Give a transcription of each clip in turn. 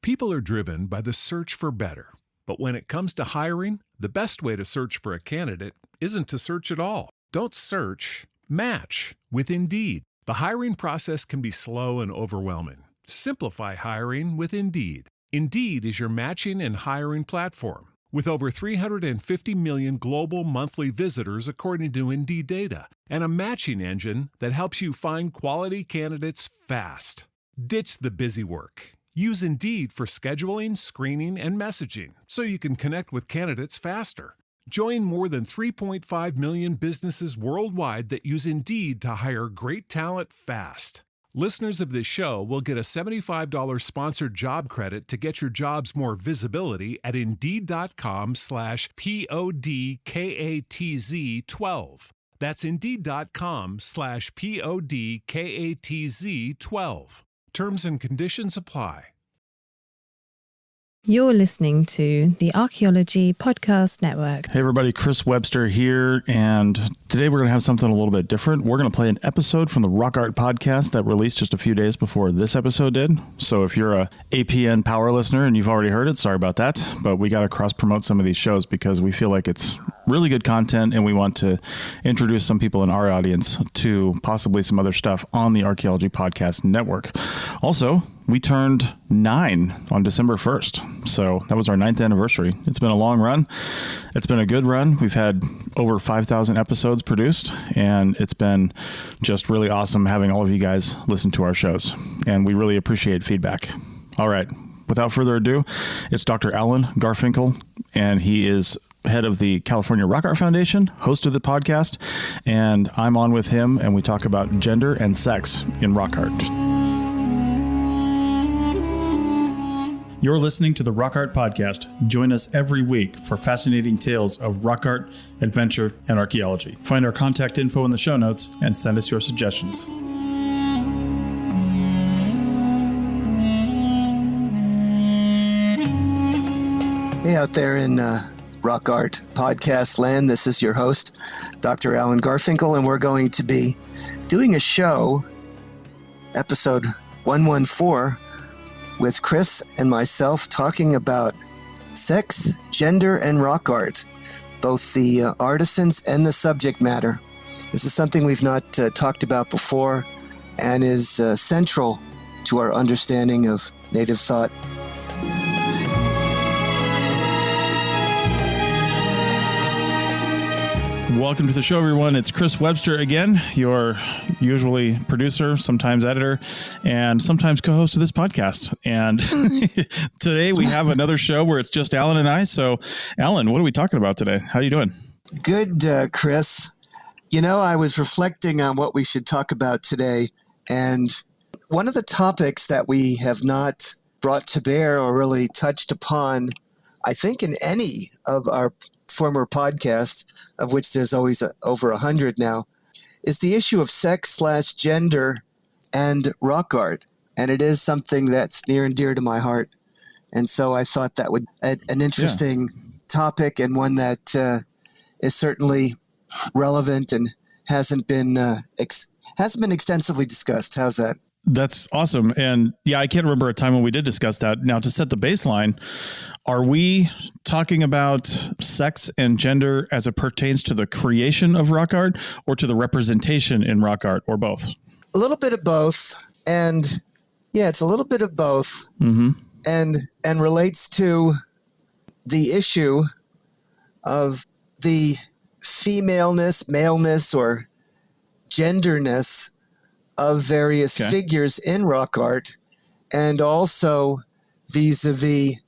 People are driven by the search for better. But when it comes to hiring, the best way to search for a candidate isn't to search at all. Don't search, match with Indeed. The hiring process can be slow and overwhelming. Simplify hiring with Indeed. Indeed is your matching and hiring platform. With over 350 million global monthly visitors according to Indeed data, and a matching engine that helps you find quality candidates fast. Ditch the busy work. Use Indeed for scheduling, screening, and messaging so you can connect with candidates faster. Join more than 3.5 million businesses worldwide that use Indeed to hire great talent fast. Listeners of this show will get a $75 sponsored job credit to get your jobs more visibility at Indeed.com/PODKATZ12. That's Indeed.com/PODKATZ12. Terms and conditions apply. You're listening to the Archaeology Podcast Network. Hey everybody, Chris Webster here, and today we're going to have something a little bit different. We're going to play an episode from the Rock Art Podcast that released just a few days before this episode did. So if you're a APN Power listener and you've already heard it, sorry about that, but we got to cross-promote some of these shows because we feel like it's really good content and we want to introduce some people in our audience to possibly some other stuff on the Archaeology Podcast Network. Also, we turned 9 on December 1st, so that was our 9th anniversary. It's been a long run. It's been a good run. We've had over 5,000 episodes produced, and it's been just really awesome having all of you guys listen to our shows, and we really appreciate feedback. All right, without further ado, it's Dr. Alan Garfinkel, and he is head of the California Rock Art Foundation, host of the podcast, and I'm on with him, and we talk about gender and sex in rock art. You're listening to the Rock Art Podcast. Join us every week for fascinating tales of rock art, adventure, and archaeology. Find our contact info in the show notes and send us your suggestions. Hey, out there in Rock Art Podcast land, this is your host, Dr. Alan Garfinkel, and we're going to be doing a show, episode 114, with Chris and myself talking about sex, gender, and rock art, both the artisans and the subject matter. This is something we've not talked about before and is central to our understanding of Native thought. Welcome to the show, everyone. It's Chris Webster again, your usually producer, sometimes editor, and sometimes co-host of this podcast. And today we have another show where it's just Alan and I. So, Alan, what are we talking about today? How are you doing? Good, Chris. You know, I was reflecting on what we should talk about today, and one of the topics that we have not brought to bear or really touched upon, I think, in any of our former podcasts, of which there's always over 100 now, is the issue of sex/gender and rock art. And it is something that's near and dear to my heart. And so I thought that would be an interesting topic, and one that is certainly relevant and hasn't been extensively discussed. How's that? That's awesome. And yeah, I can't remember a time when we did discuss that. Now, to set the baseline, are we talking about sex and gender as it pertains to the creation of rock art or to the representation in rock art, or both? A little bit of both. And yeah, it's a little bit of both. Mm-hmm. And relates to the issue of the femaleness, maleness, or genderness of various figures in rock art, and also vis-a-vis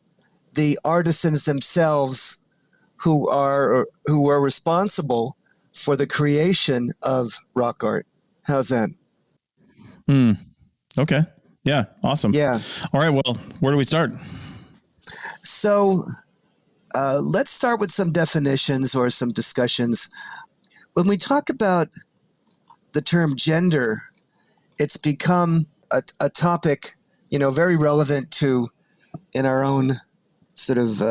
the artisans themselves who are responsible for the creation of rock art. How's that? Okay. Yeah. Awesome. Yeah. All right. Well, where do we start? So let's start with some definitions or some discussions. When we talk about the term gender, it's become a topic, very relevant to in our own sort of,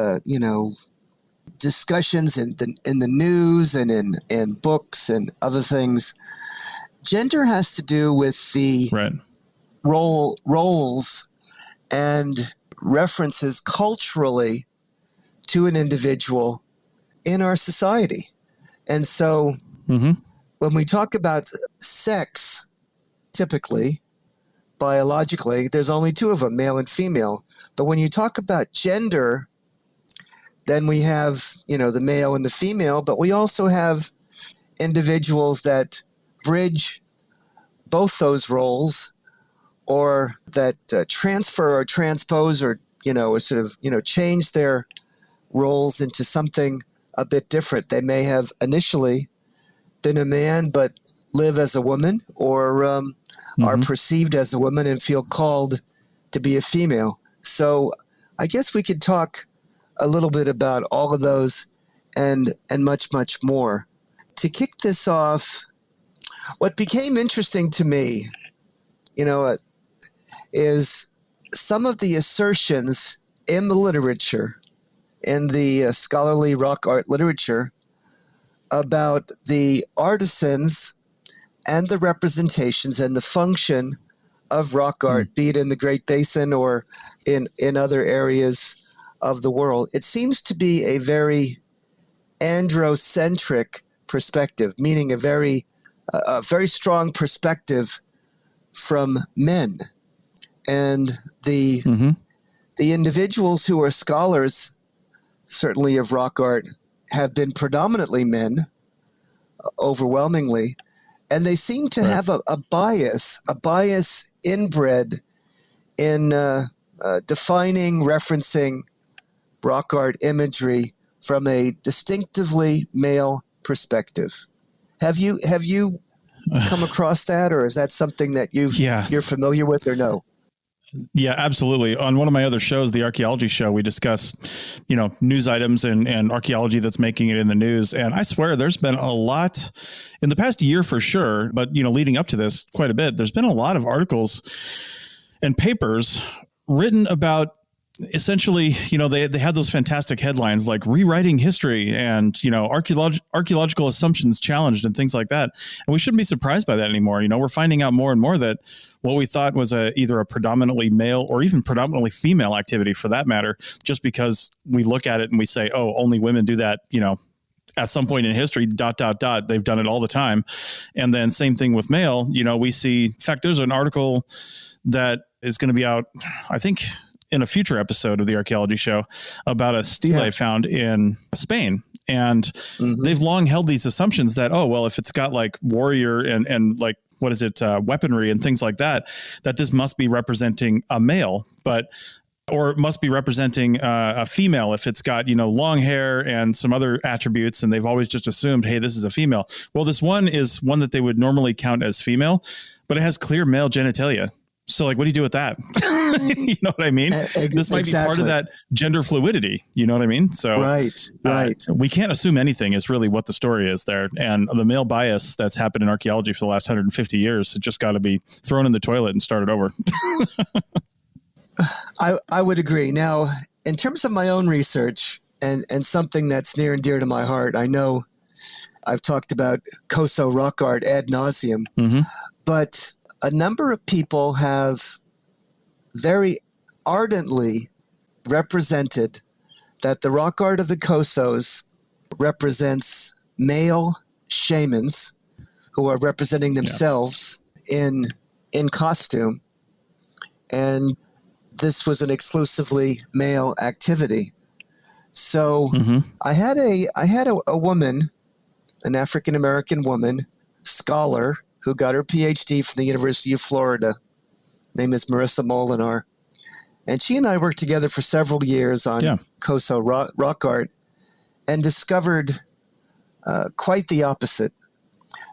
discussions in the news and in books and other things. Gender has to do with the roles and references culturally to an individual in our society. And so when we talk about sex, typically, biologically, there's only two of them, male and female. But when you talk about gender, then we have, the male and the female, but we also have individuals that bridge both those roles, or that transfer or transpose, or, change their roles into something a bit different. They may have initially been a man but live as a woman, or are perceived as a woman and feel called to be a female. So I guess we could talk a little bit about all of those and much, much more. To kick this off, what became interesting to me, is some of the assertions in the literature, in the scholarly rock art literature, about the artisans and the representations and the function of rock art, be it in the Great Basin or in other areas of the world. It seems to be a very androcentric perspective, meaning a very strong perspective from men. And the individuals who are scholars, certainly of rock art, have been predominantly men, overwhelmingly, and they seem to have a bias inbred in defining, referencing rock art imagery from a distinctively male perspective. Have you come across that, or is that something that you're familiar with, or no? Yeah, absolutely. On one of my other shows, the Archaeology show, we discuss, news items and archaeology that's making it in the news. And I swear there's been a lot in the past year for sure, but, leading up to this quite a bit, there's been a lot of articles and papers written about essentially, they had those fantastic headlines like rewriting history and, archaeological assumptions challenged and things like that. And we shouldn't be surprised by that anymore. We're finding out more and more that what we thought was either a predominantly male or even predominantly female activity, for that matter, just because we look at it and we say, oh, only women do that, at some point in history, ... They've done it all the time. And then same thing with male, we see, in fact, there's an article that is going to be out, I think, in a future episode of the Archaeology show, about a stele found in Spain. And they've long held these assumptions that, oh, well, if it's got like warrior and like, what is it, weaponry and things like that, that this must be representing a male, or it must be representing a female if it's got, long hair and some other attributes. And they've always just assumed, hey, this is a female. Well, this one is one that they would normally count as female, but it has clear male genitalia. So like, what do you do with that? You know what I mean? This might be part of that gender fluidity. You know what I mean? So right. We can't assume anything is really what the story is there. And the male bias that's happened in archaeology for the last 150 years, it just got to be thrown in the toilet and started over. I would agree. Now, in terms of my own research and something that's near and dear to my heart, I know I've talked about Coso rock art ad nauseum, but a number of people have very ardently represented that the rock art of the Cosos represents male shamans who are representing themselves in costume. And this was an exclusively male activity. So I had a woman, an African-American woman, scholar, who got her PhD from the University of Florida. Her name is Marissa Molinar. And she and I worked together for several years on Coso rock art and discovered quite the opposite.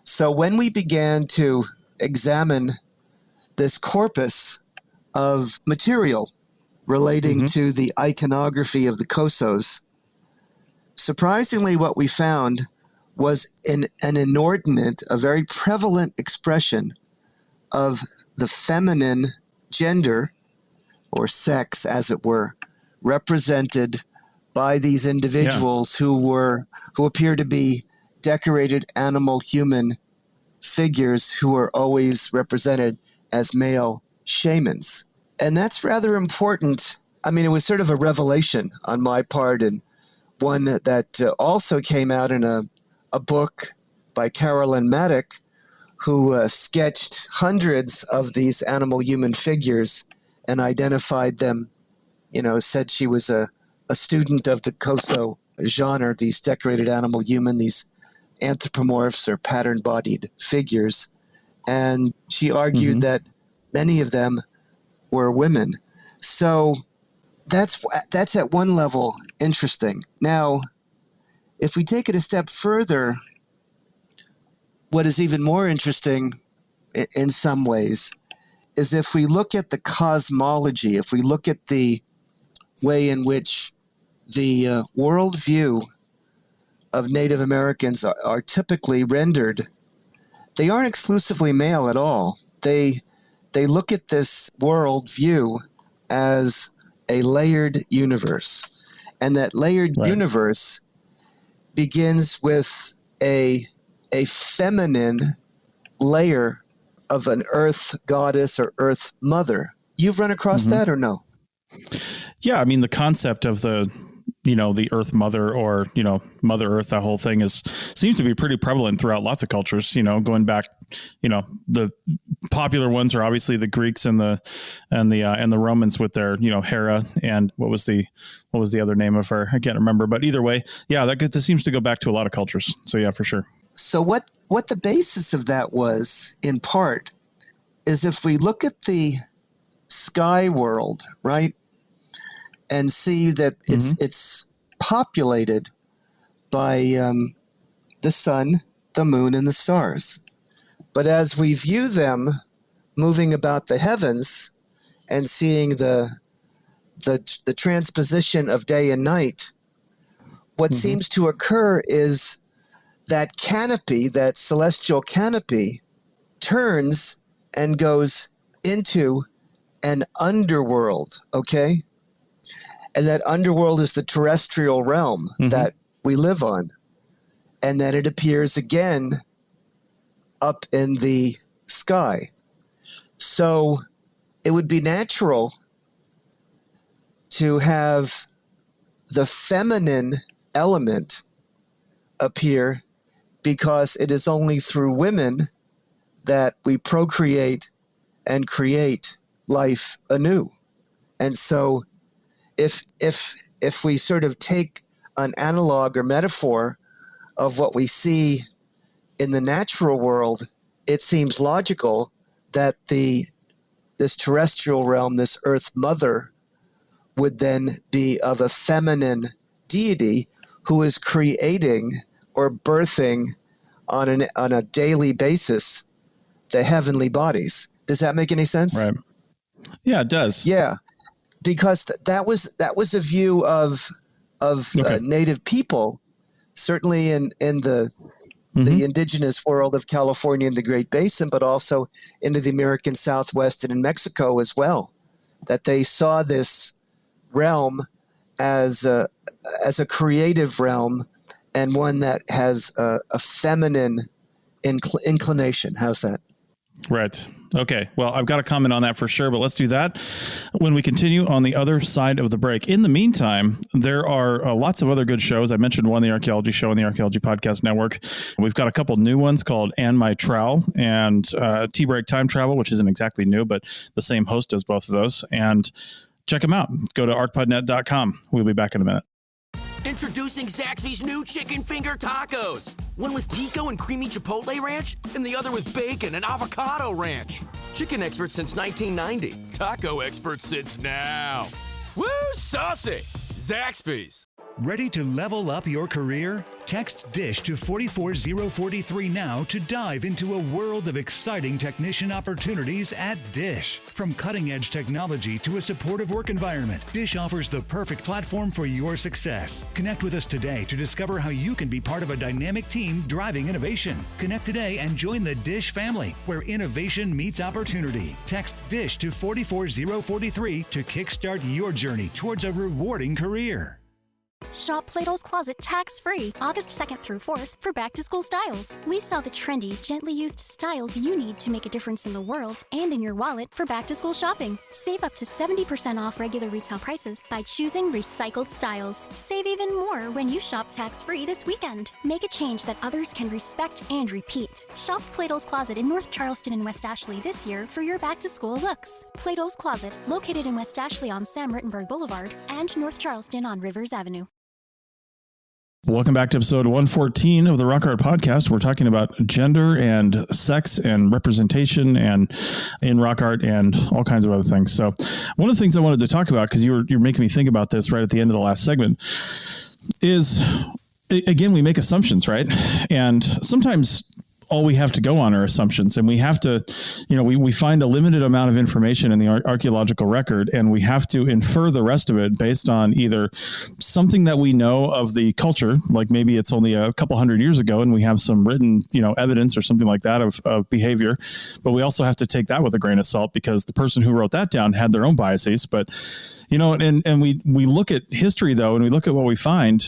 So when we began to examine this corpus of material relating to the iconography of the Cosos, surprisingly what we found was an inordinate, a very prevalent expression of the feminine gender, or sex, as it were, represented by these individuals who appear to be decorated animal human figures who are always represented as male shamans. And that's rather important, I mean, it was sort of a revelation on my part, and one that also came out in a book by Carolyn Maddock, who sketched hundreds of these animal-human figures and identified them, said she was a student of the Koso genre, these decorated animal-human, these anthropomorphs or pattern-bodied figures. And she argued that many of them were women. So that's at one level interesting. Now, if we take it a step further, what is even more interesting in some ways is if we look at the cosmology, if we look at the way in which the worldview of Native Americans are typically rendered, they aren't exclusively male at all. They look at this worldview as a layered universe. And that layered universe begins with a feminine layer of an earth goddess or earth mother. You've run across that or no? Yeah. I mean, the concept of the earth mother or, Mother Earth, that whole thing seems to be pretty prevalent throughout lots of cultures, going back, the popular ones are obviously the Greeks and the Romans with their, Hera, and what was the other name of her? I can't remember, but either way, yeah, this seems to go back to a lot of cultures. So yeah, for sure. So what the basis of that was, in part, is if we look at the sky world, right, and see that it's populated by the sun, the moon, and the stars. But as we view them moving about the heavens and seeing the transposition of day and night, what seems to occur is that canopy, that celestial canopy, turns and goes into an underworld, okay? And that underworld is the terrestrial realm that we live on. And then it appears again up in the sky. So it would be natural to have the feminine element appear, because it is only through women that we procreate and create life anew. And so if we sort of take an analog or metaphor of what we see in the natural world, it seems logical that this terrestrial realm, this earth mother, would then be of a feminine deity who is creating or birthing on a daily basis the heavenly bodies. Does that make any sense? Right. Yeah, it does. Yeah, because that was a view of Native people, certainly in the indigenous world of California and the Great Basin, but also into the American Southwest and in Mexico as well, that they saw this realm as a creative realm and one that has a feminine inclination. How's that? Right. Okay. Well, I've got a comment on that for sure, but let's do that when we continue on the other side of the break. In the meantime, there are lots of other good shows. I mentioned one, the Archaeology Show on the Archaeology Podcast Network. We've got a couple new ones called And My Trowel and Tea Break Time Travel, which isn't exactly new, but the same host does both of those. And check them out. Go to arcpodnet.com. We'll be back in a minute. Introducing Zaxby's new chicken finger tacos. One with pico and creamy chipotle ranch, and the other with bacon and avocado ranch. Chicken expert since 1990. Taco expert since now. Woo, saucy! Zaxby's. Ready to level up your career? Text DISH to 44043 now to dive into a world of exciting technician opportunities at DISH. From cutting-edge technology to a supportive work environment, DISH offers the perfect platform for your success. Connect with us today to discover how you can be part of a dynamic team driving innovation. Connect today and join the DISH family, where innovation meets opportunity. Text DISH to 44043 to kickstart your journey towards a rewarding career. Shop Plato's Closet tax-free August 2nd through 4th for back-to-school styles. We sell the trendy, gently used styles you need to make a difference in the world and in your wallet for back-to-school shopping. Save up to 70% off regular retail prices by choosing recycled styles. Save even more when you shop tax-free this weekend. Make a change that others can respect and repeat. Shop Plato's Closet in North Charleston and West Ashley this year for your back-to-school looks. Plato's Closet, located in West Ashley on Sam Rittenberg Boulevard and North Charleston on Rivers Avenue. Welcome back to episode 114 of the Rock Art Podcast. We're talking about gender and sex and representation and in rock art and all kinds of other things. So one of the things I wanted to talk about, because you're making me think about this right at the end of the last segment, is, again, we make assumptions, right? And sometimes all we have to go on are assumptions, and we have to, we find a limited amount of information in the archaeological record, and we have to infer the rest of it based on either something that we know of the culture, like maybe it's only a couple hundred years ago and we have some written, evidence or something like that of behavior, but we also have to take that with a grain of salt because the person who wrote that down had their own biases. But, and we look at history though, and we look at what we find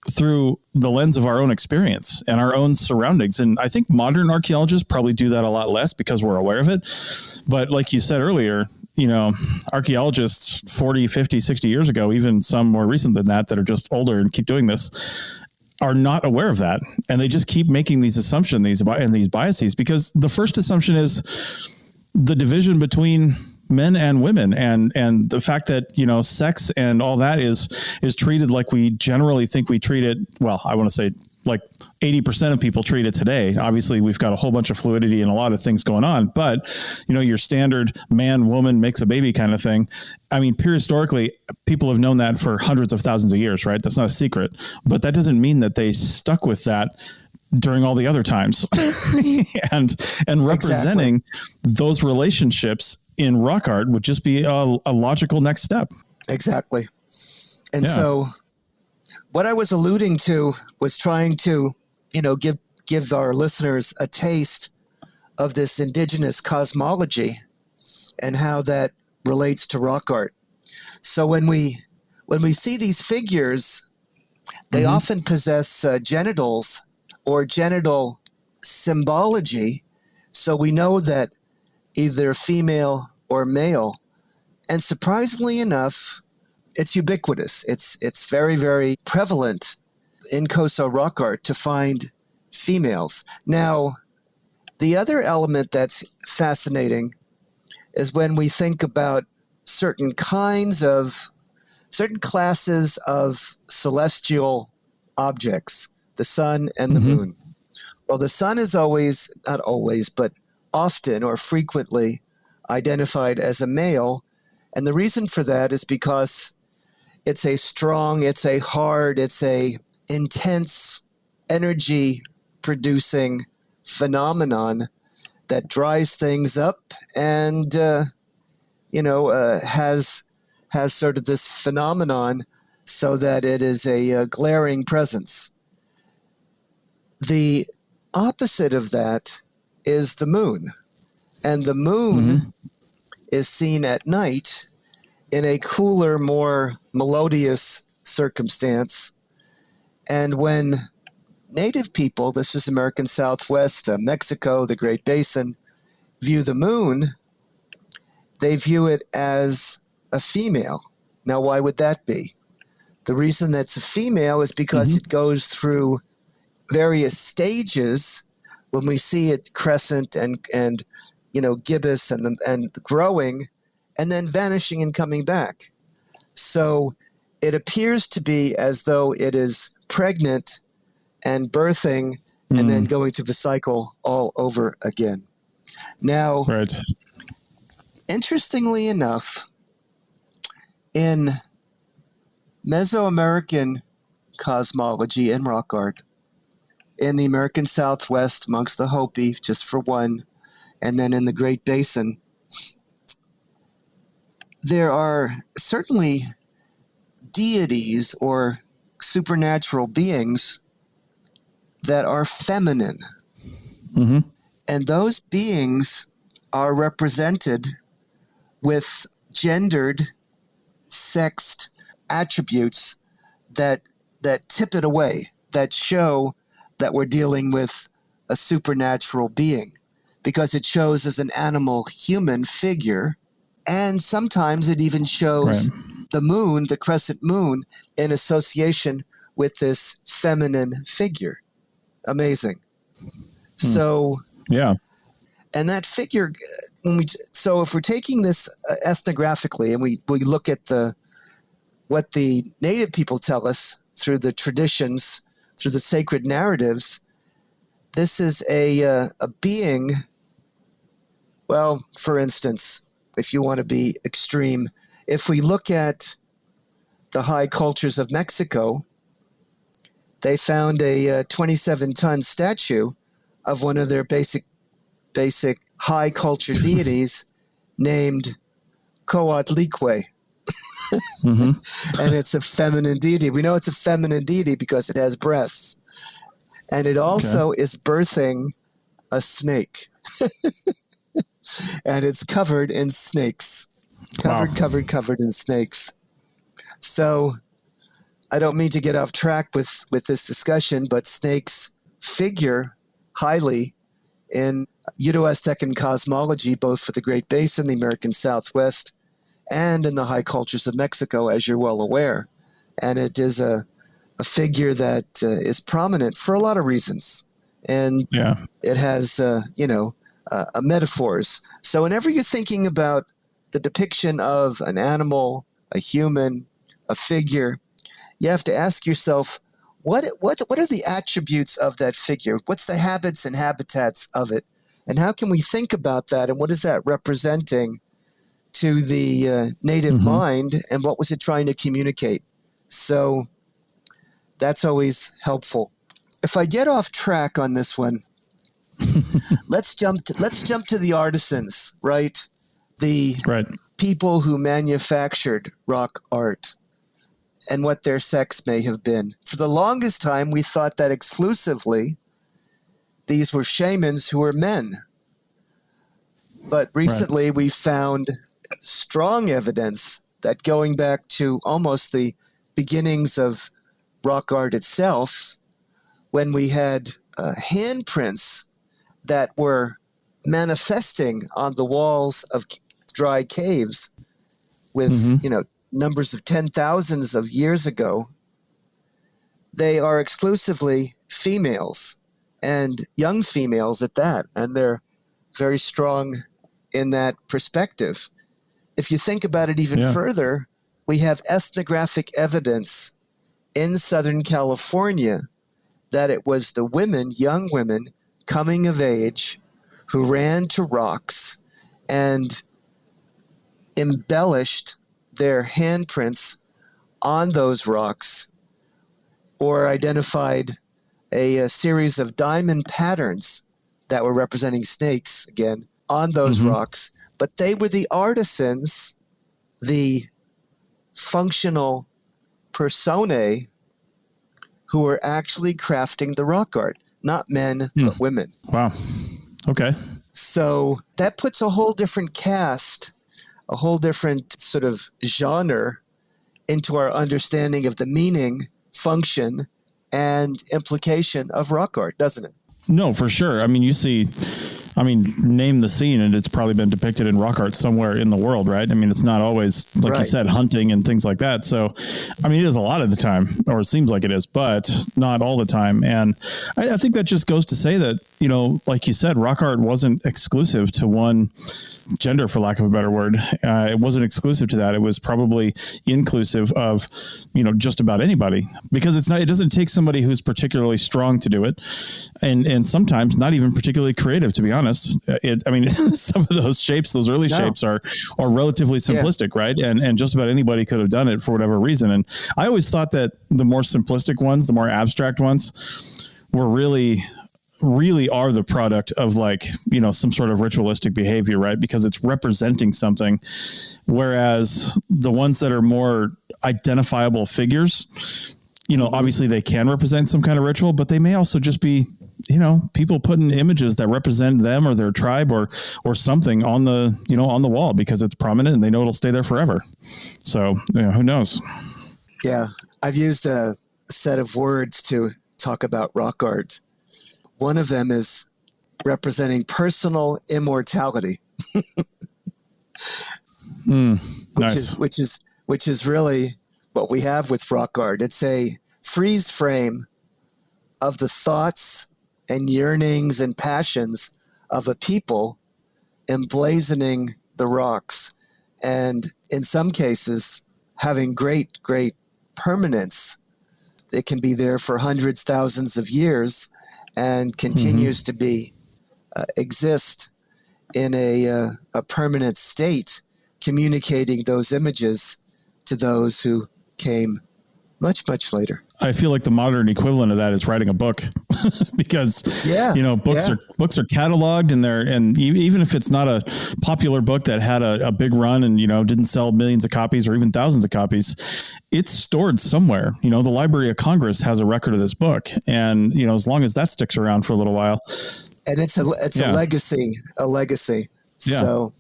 through the lens of our own experience and our own surroundings. And I think modern archaeologists probably do that a lot less because we're aware of it. But like you said earlier, archaeologists 40, 50, 60 years ago, even some more recent than that are just older and keep doing this, are not aware of that. And they just keep making these assumptions, these biases, because the first assumption is the division between men and women, and the fact that sex and all that is treated like we generally think we treat it. Well, I want to say like 80% of people treat it today. Obviously, we've got a whole bunch of fluidity and a lot of things going on, but your standard man, woman makes a baby kind of thing. I mean, prehistorically, people have known that for hundreds of thousands of years, right? That's not a secret, but that doesn't mean that they stuck with that during all the other times. and representing those relationships in rock art would just be a logical next step. Exactly. And so what I was alluding to was trying to, give our listeners a taste of this indigenous cosmology and how that relates to rock art. So when we see these figures, they often possess genitals or genital symbology, so we know that either female or male. And surprisingly enough, it's ubiquitous. It's very, very prevalent in Koso rock art to find females. Now, the other element that's fascinating is when we think about certain classes of celestial objects, the sun and the moon. Well, the sun is always, not always, but often or frequently identified as a male. And the reason for that is because it's a strong, it's a hard, it's a intense energy producing phenomenon that dries things up and, has sort of this phenomenon so that it is a glaring presence. The opposite of that is the moon. And the moon is seen at night in a cooler, more melodious circumstance. And when native people, this is American Southwest, Mexico, the Great Basin, view the moon, they view it as a female. Now, why would that be? The reason that's a female is because it goes through various stages. When we see it crescent and gibbous and growing, and then vanishing and coming back. So it appears to be as though it is pregnant and birthing and then going through the cycle all over again. Now, interestingly enough, in Mesoamerican cosmology and rock art, in the American Southwest amongst the Hopi, just for one, and then in the Great Basin, there are certainly deities or supernatural beings that are feminine. And those beings are represented with gendered, sexed attributes that that tip it away, that show that we're dealing with a supernatural being, because it shows as an animal human figure. And sometimes it even shows the moon, the crescent moon, in association with this feminine figure. Amazing. So, yeah. And that figure, so if we're taking this ethnographically and we look at what the native people tell us through the traditions, through the sacred narratives, this is a being. Well, for instance, if you want to be extreme, if we look at the high cultures of Mexico, they found a 27-ton statue of one of their basic high culture deities named Coatlicue. And it's a feminine deity. We know it's a feminine deity because it has breasts. And it also is birthing a snake. And it's covered in snakes. Covered in snakes. So I don't mean to get off track with this discussion, but snakes figure highly in Uto-Aztecan cosmology, both for the Great Basin, the American Southwest, and in the high cultures of Mexico, as you're well aware. And it is a figure that is prominent for a lot of reasons. And it has, metaphors. So whenever you're thinking about the depiction of an animal, a human, a figure, you have to ask yourself, what are the attributes of that figure? What's the habits and habitats of it? And how can we think about that? And what is that representing to the native mind? And what was it trying to communicate? So that's always helpful. If I get off track on this one, let's jump to the artisans, right? The people who manufactured rock art and what their sex may have been. For the longest time, we thought that exclusively these were shamans who were men. But recently we found strong evidence that going back to almost the beginnings of rock art itself, when we had handprints that were manifesting on the walls of dry caves with, numbers of 10,000s of years ago, they are exclusively females and young females at that. And they're very strong in that perspective. If you think about it even further, we have ethnographic evidence in Southern California that it was the women, young women, coming of age who ran to rocks and embellished their handprints on those rocks, or identified a series of diamond patterns that were representing snakes, again, on those rocks. But they were the artisans, the functional personae who were actually crafting the rock art, not men, but women. Wow. Okay. So that puts a whole different cast, a whole different sort of genre into our understanding of the meaning, function, and implication of rock art, doesn't it? No, for sure. I mean, name the scene and it's probably been depicted in rock art somewhere in the world, right? I mean, it's not always, like you said, hunting and things like that. So, I mean, it is a lot of the time, or it seems like it is, but not all the time. And I think that just goes to say that, like you said, rock art wasn't exclusive to one gender, for lack of a better word. It wasn't exclusive to that. It was probably inclusive of, just about anybody, because it doesn't take somebody who's particularly strong to do it. And sometimes not even particularly creative, to be honest. Some of those shapes, those early shapes are relatively simplistic, right? And just about anybody could have done it for whatever reason. And I always thought that the more simplistic ones, the more abstract ones were really are the product of some sort of ritualistic behavior, right? Because it's representing something. Whereas the ones that are more identifiable figures, obviously they can represent some kind of ritual, but they may also just be, people putting images that represent them or their tribe or something on the, on the wall because it's prominent and they know it'll stay there forever. So, who knows? Yeah. I've used set of words to talk about rock art. One of them is representing personal immortality, Nice. which is really what we have with rock art. It's a freeze frame of the thoughts and yearnings and passions of a people emblazoning the rocks, and in some cases having great permanence. It can be there for hundreds, thousands of years, and continues to be exist in a permanent state, communicating those images to those who came much, much later. I feel like the modern equivalent of that is writing a book because, books are cataloged and even if it's not a popular book that had a big run and, didn't sell millions of copies or even thousands of copies, it's stored somewhere. The Library of Congress has a record of this book. And, as long as that sticks around for a little while. And it's a legacy. Yeah. So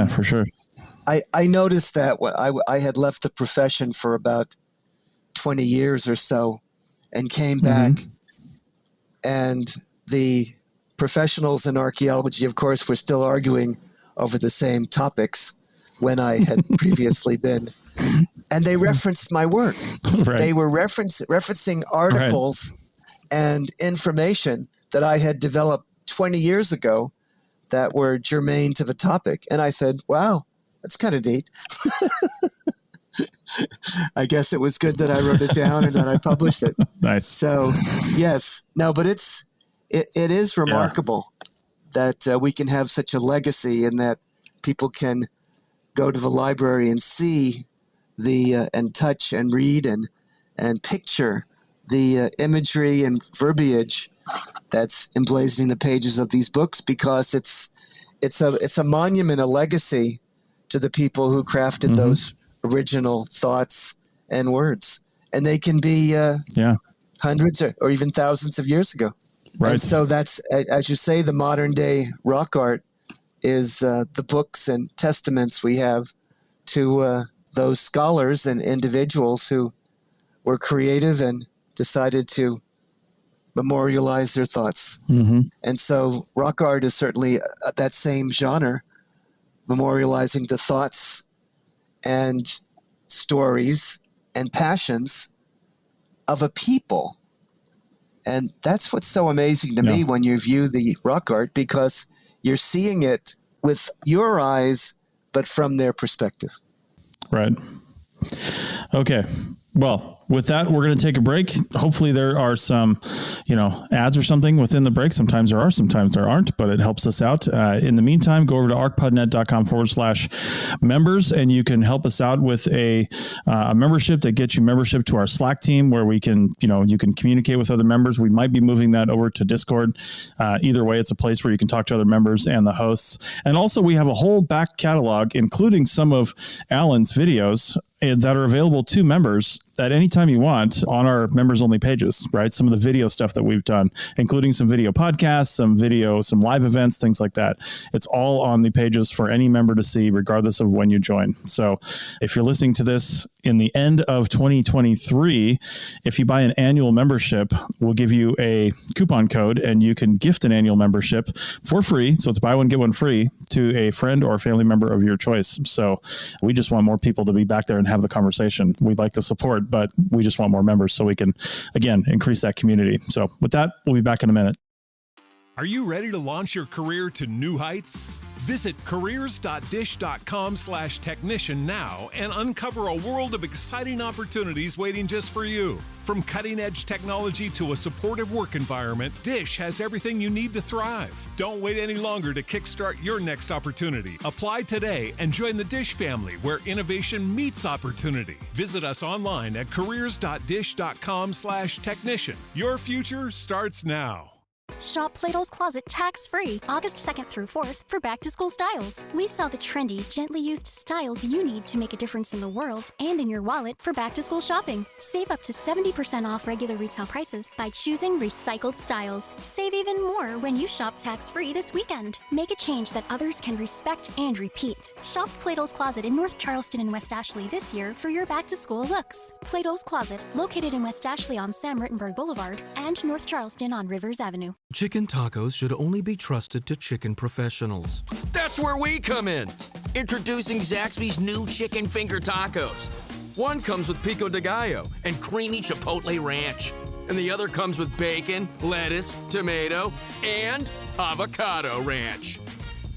for sure. I noticed that I had left the profession for about 20 years or so and came back, and the professionals in archaeology, of course, were still arguing over the same topics when I had previously been, and they referenced my work. Right. They were referencing articles and information that I had developed 20 years ago that were germane to the topic. And I said, wow, that's kind of neat. I guess it was good that I wrote it down and that I published it. Nice. So, yes. No, but it is remarkable that we can have such a legacy, and that people can go to the library and see and touch and read and picture the imagery and verbiage that's emblazoning the pages of these books, because it's a monument, a legacy to the people who crafted those original thoughts and words, and they can be hundreds or even thousands of years ago. Right. And so that's, as you say, the modern day rock art is the books and testaments we have to those scholars and individuals who were creative and decided to memorialize their thoughts. And so rock art is certainly that same genre, memorializing the thoughts and stories and passions of a people. And that's what's so amazing to me when you view the rock art, because you're seeing it with your eyes, but from their perspective. Right. Okay. Well, with that, we're going to take a break. Hopefully there are some, ads or something within the break. Sometimes there are, sometimes there aren't, but it helps us out. In the meantime, go over to arcpodnet.com/members, and you can help us out with a membership that gets you membership to our Slack team, where we can, you can communicate with other members. We might be moving that over to Discord. Either way, it's a place where you can talk to other members and the hosts. And also we have a whole back catalog, including some of Alan's videos that are available to members at any time you want on our members only pages, right? Some of the video stuff that we've done, including some video podcasts, some live events, things like that. It's all on the pages for any member to see, regardless of when you join. So if you're listening to this in the end of 2023, if you buy an annual membership, we'll give you a coupon code and you can gift an annual membership for free. So it's buy one, get one free to a friend or family member of your choice. So we just want more people to be back there and have the conversation. We'd like the support, but we just want more members so we can, again, increase that community. So with that, we'll be back in a minute. Are you ready to launch your career to new heights? Visit careers.dish.com/technician now and uncover a world of exciting opportunities waiting just for you. From cutting-edge technology to a supportive work environment, Dish has everything you need to thrive. Don't wait any longer to kickstart your next opportunity. Apply today and join the Dish family, where innovation meets opportunity. Visit us online at careers.dish.com/technician. Your future starts now. Shop Plato's Closet tax-free August 2nd through 4th for back-to-school styles. We sell the trendy, gently used styles you need to make a difference in the world and in your wallet for back-to-school shopping. Save up to 70% off regular retail prices by choosing recycled styles. Save even more when you shop tax-free this weekend. Make a change that others can respect and repeat. Shop Plato's Closet in North Charleston and West Ashley this year for your back-to-school looks. Plato's Closet, located in West Ashley on Sam Rittenberg Boulevard and North Charleston on Rivers Avenue. Chicken tacos should only be trusted to chicken professionals. That's where we come in. Introducing Zaxby's new chicken finger tacos. One comes with pico de gallo and creamy chipotle ranch. And the other comes with bacon, lettuce, tomato, and avocado ranch.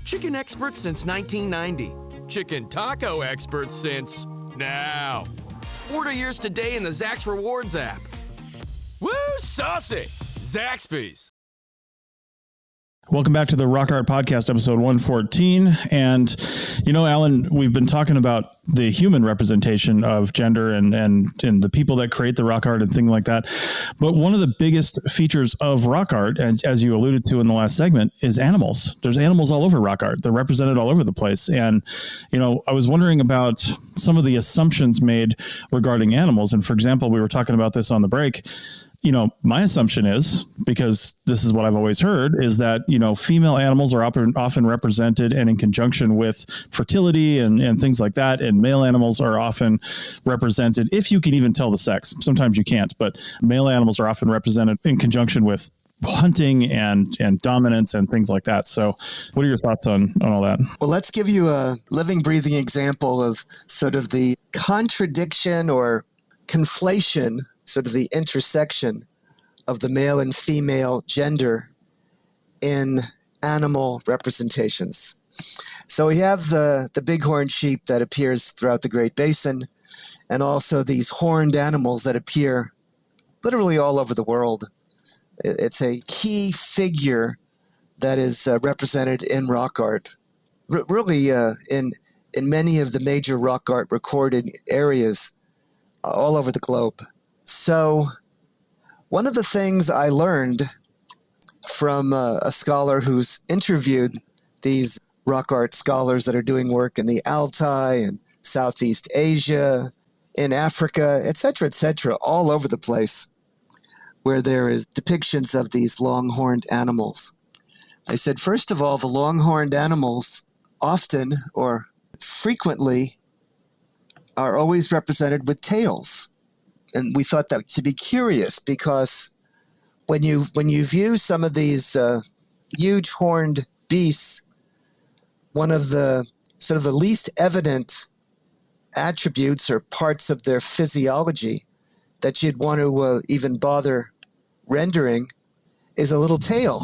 Chicken experts since 1990. Chicken taco experts since now. Order yours today in the Zax Rewards app. Woo, saucy! Zaxby's. Welcome back to the Rock Art Podcast, episode 114. And, Alan, we've been talking about the human representation of gender and the people that create the rock art and things like that. But one of the biggest features of rock art, and as you alluded to in the last segment, is animals. There's animals all over rock art. They're represented all over the place. And, I was wondering about some of the assumptions made regarding animals. And for example, we were talking about this on the break. My assumption is, because this is what I've always heard, is that, female animals are often represented and in conjunction with fertility and things like that. And male animals are often represented, if you can even tell the sex. Sometimes you can't, but male animals are often represented in conjunction with hunting and dominance and things like that. So what are your thoughts on all that? Well, let's give you a living, breathing example of sort of the contradiction or conflation, sort of the intersection of the male and female gender in animal representations. So we have the bighorn sheep that appears throughout the Great Basin, and also these horned animals that appear literally all over the world. It's a key figure that is represented in rock art, really in many of the major rock art recorded areas all over the globe. So one of the things I learned from a scholar who's interviewed these rock art scholars that are doing work in the Altai and Southeast Asia, in Africa, et cetera, all over the place, where there is depictions of these long-horned animals. I said, first of all, the long-horned animals often or frequently are always represented with tails. And we thought that to be curious because when you view some of these huge horned beasts, one of the sort of the least evident attributes or parts of their physiology that you'd want to even bother rendering is a little tail,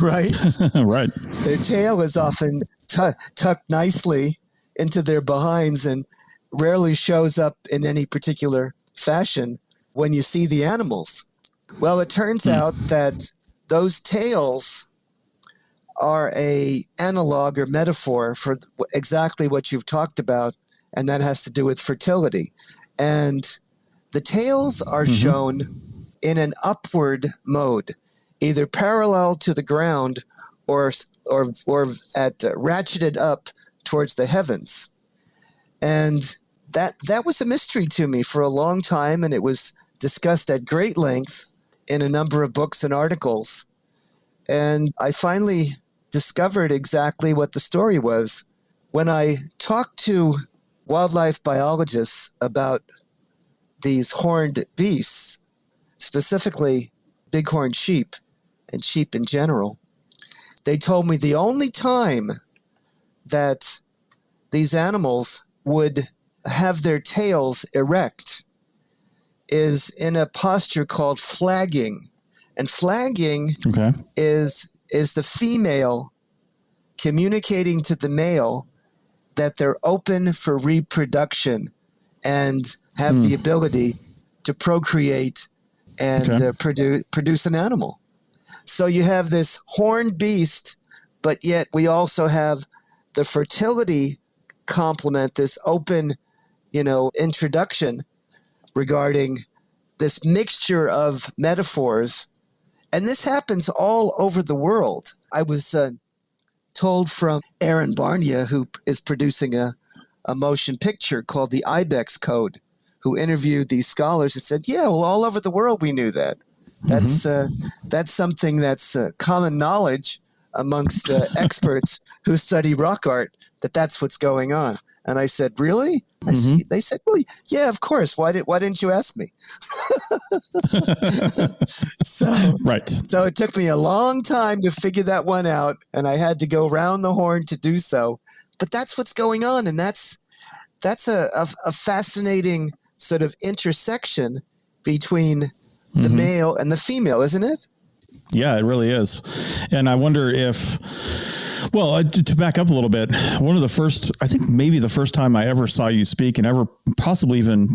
right? Right. Their tail is often tucked nicely into their behinds and rarely shows up in any particular fashion when you see the animals. Well, it turns out that those tails are a analog or metaphor for exactly what you've talked about, and that has to do with fertility. And the tails are shown in an upward mode, either parallel to the ground or at ratcheted up towards the heavens. And that was a mystery to me for a long time, and it was discussed at great length in a number of books and articles. And I finally discovered exactly what the story was. When I talked to wildlife biologists about these horned beasts, specifically bighorn sheep and sheep in general, they told me the only time that these animals would have their tails erect is in a posture called flagging. And flagging is the female communicating to the male that they're open for reproduction and have the ability to procreate and produce an animal. So you have this horned beast, but yet we also have the fertility complement, this open, introduction regarding this mixture of metaphors And this happens all over the world. I was told from Aaron Barnia, who is producing a motion picture called the Ibex Code, who interviewed these scholars and said, yeah, well, all over the world we knew that. That's something that's common knowledge amongst experts who study rock art, that's what's going on. And I said, really? They said, well, yeah, of course. Why didn't you ask me? So it took me a long time to figure that one out, and I had to go round the horn to do so. But that's what's going on, and that's a fascinating sort of intersection between the male and the female, isn't it? Yeah, it really is. And I wonder if, well, to back up a little bit, one of the first, I think maybe the first time I ever saw you speak and ever possibly even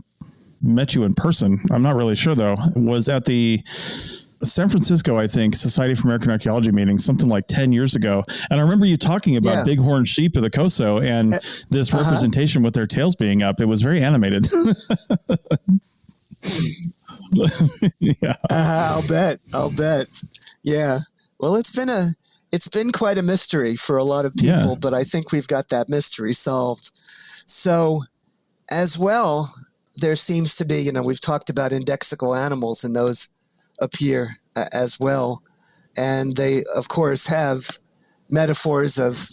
met you in person, I'm not really sure though, was at the San Francisco, I think, Society for American Archaeology meeting, something like 10 years ago. And I remember you talking about bighorn sheep of the Coso and this representation with their tails being up. It was very animated. Yeah. I'll bet. Yeah. Well, it's been quite a mystery for a lot of people, but I think we've got that mystery solved. So as well, there seems to be, we've talked about indexical animals, and those appear as well. And they, of course, have metaphors of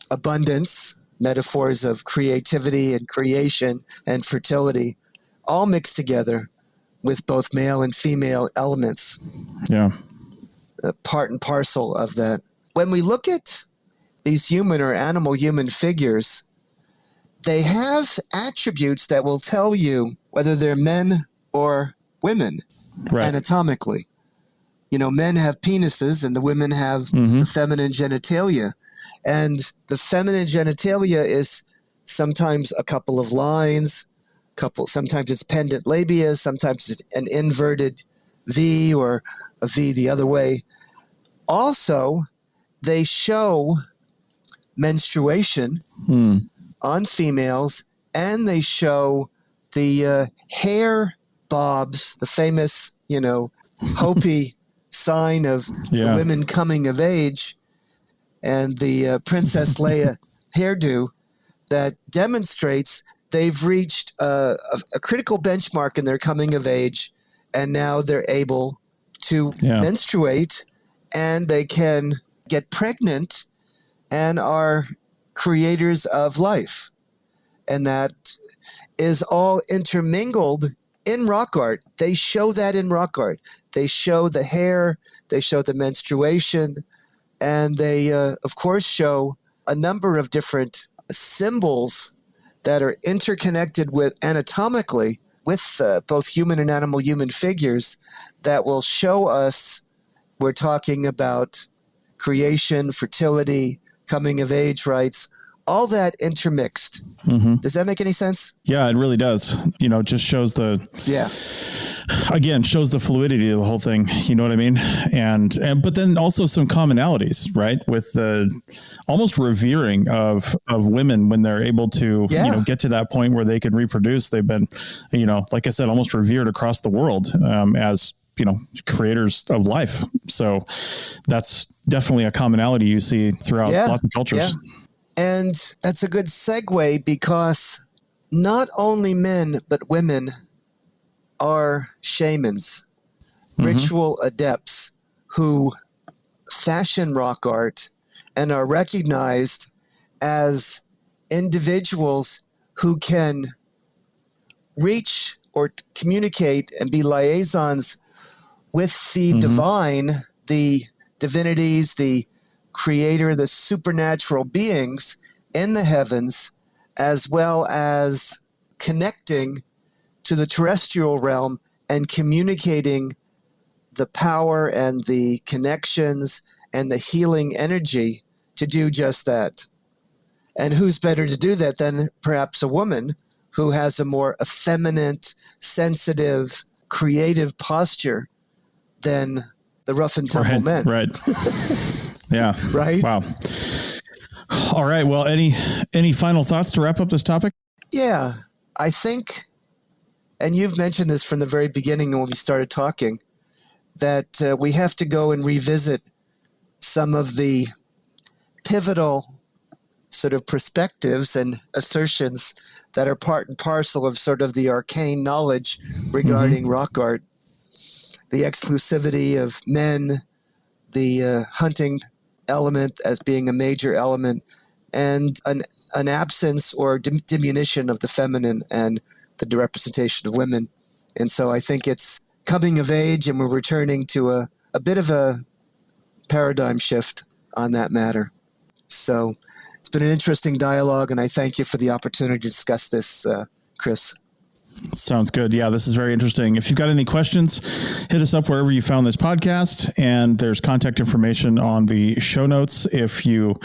abundance, metaphors of creativity and creation and fertility, all mixed together with both male and female elements. Yeah. Part and parcel of that. When we look at these human or animal human figures, they have attributes that will tell you whether they're men or women anatomically. Men have penises and the women have the feminine genitalia. And the feminine genitalia is sometimes a couple of lines, sometimes it's pendant labia, sometimes it's an inverted V or a V the other way. Also, they show menstruation on females, and they show the hair bobs, the famous, Hopi sign of the women coming of age, and the Princess Leia hairdo that demonstrates they've reached a critical benchmark in their coming of age, and now they're able to menstruate, and they can get pregnant and are creators of life. And that is all intermingled in rock art. They show that in rock art. They show the hair, they show the menstruation, and they, of course, show a number of different symbols that are interconnected with anatomically with both human and animal human figures that will show us we're talking about creation, fertility, coming of age rites, all that intermixed. Does that make any sense? Yeah, it really does. Just shows shows the fluidity of the whole thing. You know what I mean? And but then also some commonalities, right? With the almost revering of women when they're able to, get to that point where they can reproduce. They've been, like I said, almost revered across the world as, creators of life. So that's definitely a commonality you see throughout lots of cultures. Yeah. And that's a good segue, because not only men, but women are shamans, ritual adepts who fashion rock art and are recognized as individuals who can reach or communicate and be liaisons with the divine, the divinities, the creator, the supernatural beings in the heavens, as well as connecting to the terrestrial realm and communicating the power and the connections and the healing energy to do just that. And who's better to do that than perhaps a woman who has a more effeminate, sensitive, creative posture than the rough and tumble men. Right. Yeah. Right. Wow. All right. Well, any final thoughts to wrap up this topic? Yeah, I think, and you've mentioned this from the very beginning when we started talking, that we have to go and revisit some of the pivotal sort of perspectives and assertions that are part and parcel of sort of the arcane knowledge regarding rock art. The exclusivity of men, the hunting element as being a major element, and an absence or diminution of the feminine and the representation of women. And so I think it's coming of age, and we're returning to a bit of a paradigm shift on that matter. So it's been an interesting dialogue, and I thank you for the opportunity to discuss this, Chris. Sounds good. Yeah, this is very interesting. If you've got any questions, hit us up wherever you found this podcast, and there's contact information on the show notes. If you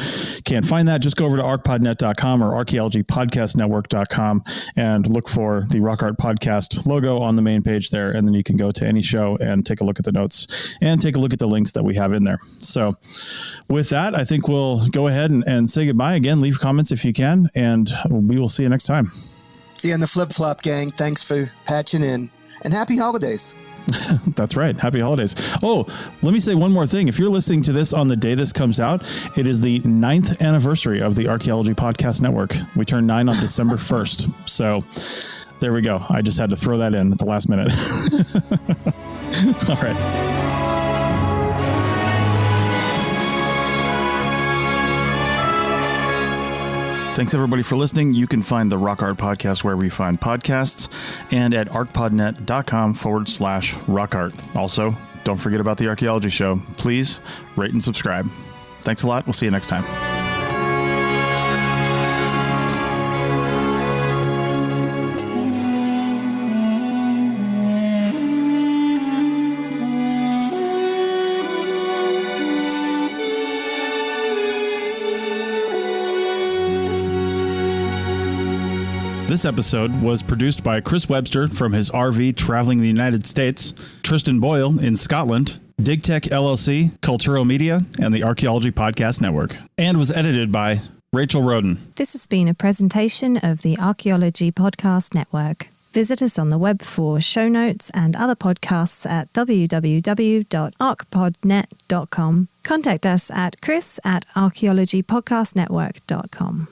can't find that, just go over to arcpodnet.com or archaeologypodcastnetwork.com and look for the Rock Art Podcast logo on the main page there, and then you can go to any show and take a look at the notes and take a look at the links that we have in there. So with that, I think we'll go ahead and say goodbye. Again, leave comments if you can, and we will see you next time. See you on the flip-flop, gang. Thanks for patching in. And happy holidays. That's right. Happy holidays. Oh, let me say one more thing. If you're listening to this on the day this comes out, it is the 9th anniversary of the Archaeology Podcast Network. We turn 9 on December 1st. So there we go. I just had to throw that in at the last minute. All right. Thanks, everybody, for listening. You can find the Rock Art Podcast wherever you find podcasts and at arcpodnet.com/rockart. Also, don't forget about the Archaeology Show. Please rate and subscribe. Thanks a lot. We'll see you next time. This episode was produced by Chris Webster from his RV traveling the United States, Tristan Boyle in Scotland, DigTech LLC, Cultural Media, and the Archaeology Podcast Network, and was edited by Rachel Roden. This has been a presentation of the Archaeology Podcast Network. Visit us on the web for show notes and other podcasts at www.arcpodnet.com. Contact us at chris@archaeologypodcastnetwork.com.